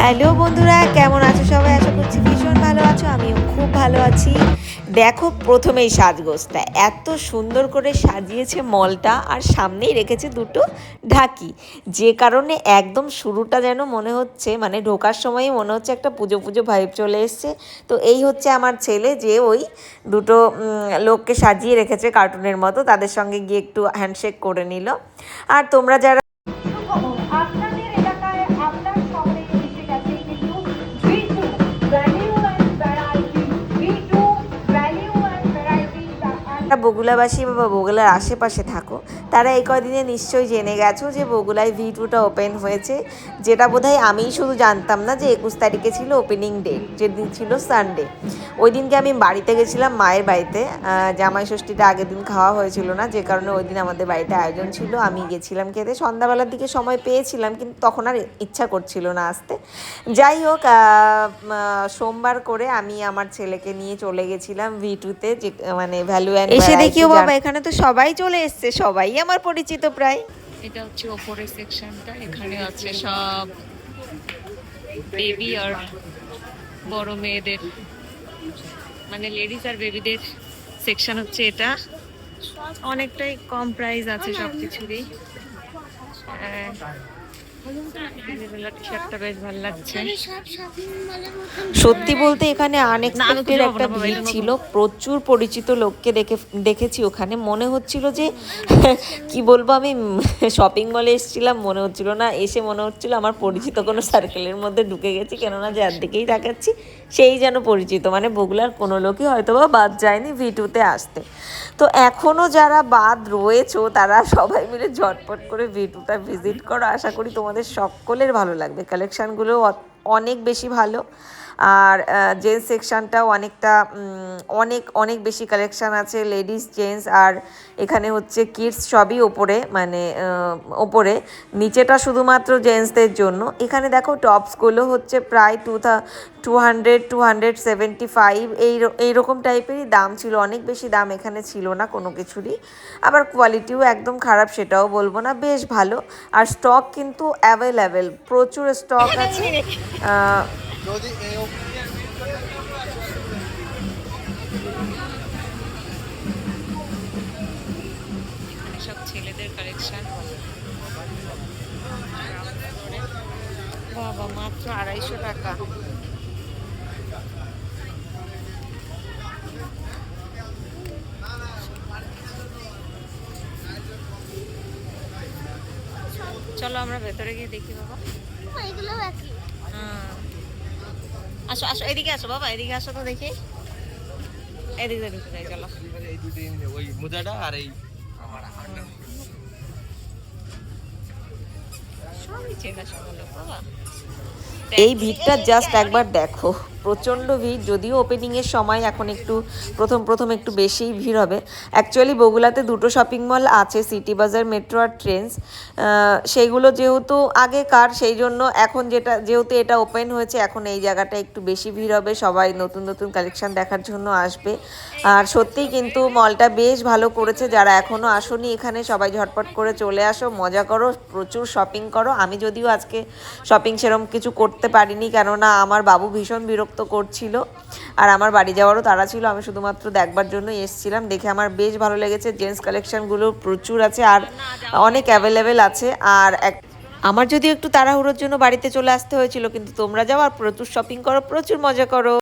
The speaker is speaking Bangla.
হ্যালো বন্ধুরা, কেমন আছো সবাই? আশা করছি ভীষণ ভালো আছো। আমিও খুব ভালো আছি। দেখো, প্রথমেই সাজগোজটা এত সুন্দর করে সাজিয়েছে মলটা, আর সামনেই রেখেছে দুটো ঢাকি, যে কারণে একদম শুরুটা যেন মনে হচ্ছে, মানে ঢোকার সময়ই মনে হচ্ছে একটা পুজো পুজো ভাইব চলে এসছে। তো এই হচ্ছে আমার ছেলে, যে ওই দুটো লোককে সাজিয়ে রেখেছে কার্টুনের মতো, তাদের সঙ্গে গিয়ে একটু হ্যান্ডশেক করে নিল। আর তোমরা যারা আপনাদের এলাকায় আপনার শহরে এসে গেছে কিন্তু V2 value and variety V2 value and variety. বগুলাবাসী বা বগুলার আশেপাশে থাকো, তারা এই কদিনে নিশ্চয়ই জেনে গেছো যে বগুলায় V2টা ওপেন হয়েছে, যেটা বোধহয় আমিই শুধু জানতাম না যে 21 তারিখে ছিল ওপেনিং ডেট, যেদিন ছিল সানডে। ওই দিনকে আমি বাড়িতে গেছিলাম, মায়ের বাড়িতে। জামাই ষষ্ঠীটা আগের দিন খাওয়া হয়েছিল না, যে কারণে ওই দিন আমাদের বাড়িতে আয়োজন ছিল। আমি গেছিলাম খেতে, সন্ধ্যাবেলার দিকে সময় পেয়েছিলাম, কিন্তু তখন আর ইচ্ছা করছিল না আসতে। যাই হোক, সোমবার করে আমি আমার ছেলেকে নিয়ে চলে গেছিলাম V2-তে, যে মানে ভ্যালু অ্যান্ড এসে ভ্যারাইটি। দেখিও বাবা, এখানে তো সবাই চলে এসছে, সবাই আমার পরিচিত প্রায়। এটা হচ্ছে ওপরের সেকশনটা, এখানে আছে সব বেবি আর বড় মেয়েদের, মানে লেডিস আর বেবিদের সেকশন হচ্ছে এটা। অনেকটাই কম প্রাইস আছে সবকিছুরই। টি শার্টটা বেশ ভালো লাগছে। সত্যি বলতে এখানে না, আমি আনএক্সপেক্টেড খুঁজে পাবো একটা না বাবা, ভিড় এটা ছিল, নতুন। প্রচুর পরিচিত লোককে দেখেছি ওখানে। মনে হচ্ছিল যে কি বলবো, আমি শপিং মলে এসেছিলাম মনে হচ্ছিল না, এসে মনে হচ্ছিল আমার পরিচিত কোনো সার্কেলের মধ্যে ঢুকে গেছি, কেননা যার দিকেই তাকাচ্ছি সেই যেন পরিচিত। মানে বগুলার কোনো লোকই হয়তো বা বাদ যায়নি V2-তে আসতে। তো এখনও যারা বাদ রয়েছো, তারা সবাই মিলে ঝটপট করে V2টা ভিজিট করো। আশা করি তোমাদের সকলের ভালো লাগবে। কালেকশানগুলো অনেক বেশি ভালো। আর জেন্টস সেকশানটাও অনেকটা অনেক অনেক বেশি কালেকশান আছে, লেডিস জেন্টস। আর এখানে হচ্ছে কিডস সবই ওপরে, মানে ওপরে, নিচেটা শুধুমাত্র জেন্টসদের জন্য। এখানে দেখো টপসগুলো হচ্ছে প্রায় 200-275 এইরকম টাইপেরই দাম ছিল, অনেক বেশি দাম এখানে ছিল না কোনো কিছুরই। আবার কোয়ালিটিও একদম খারাপ সেটাও বলবো না, বেশ ভালো। আর স্টক কিন্তু অ্যাভেলেবেল, প্রচুর স্টক আছে। সব ছেলেদের কালেকশন। বাবা, মাত্র 250 টাকা। চলো আমরা ভেতরে গিয়ে দেখি বাবা। হ্যাঁ, আসো আসো, এদিকে আসো বাবা, এদিকে আসো তো দেখি। এদিকে ঢুকে যাই, চলো। এই দুটো ওই মুদাটা আর এই সবই চেনাশোনা লোক বাবা। এই ভিড়টা জাস্ট একবার দেখো, প্রচণ্ড ভিড়। যদিও ওপেনিংয়ের সময় এখন একটু প্রথম একটু বেশিই ভিড় হবে। অ্যাকচুয়ালি বগুলাতে দুটো শপিং মল আছে, সিটি বাজার, মেট্রো আর ট্রেন্ডস। সেইগুলো যেহেতু আগেকার, সেই জন্য এখন যেহেতু এটা ওপেন হয়েছে, এখন এই জায়গাটা একটু বেশি ভিড় হবে, সবাই নতুন নতুন কালেকশান দেখার জন্য আসবে। আর সত্যিই কিন্তু মলটা বেশ ভালো করেছে। যারা এখনও আসোনি এখানে, সবাই ঝটপট করে চলে আসো, মজা করো, প্রচুর শপিং করো। আমি যদিও আজকে শপিং সেরকম কিছু করতে পারিনি, কেননা আমার বাবু ভীষণ বিরক্ত করছিল, আর আমার বাড়ি যাওয়ারও তাড়া ছিল। আমি শুধুমাত্র দেখবার জন্য এসেছিলাম, দেখে আমার বেশ ভালো লেগেছে। জেন্টস কালেকশানগুলো প্রচুর আছে, আর অনেক অ্যাভেলেবেল আছে। আর আমার যদিও একটু তাড়াহুড়োর জন্য বাড়িতে চলে আসতে হয়েছিল, কিন্তু তোমরা যাও আর প্রচুর শপিং করো, প্রচুর মজা করো।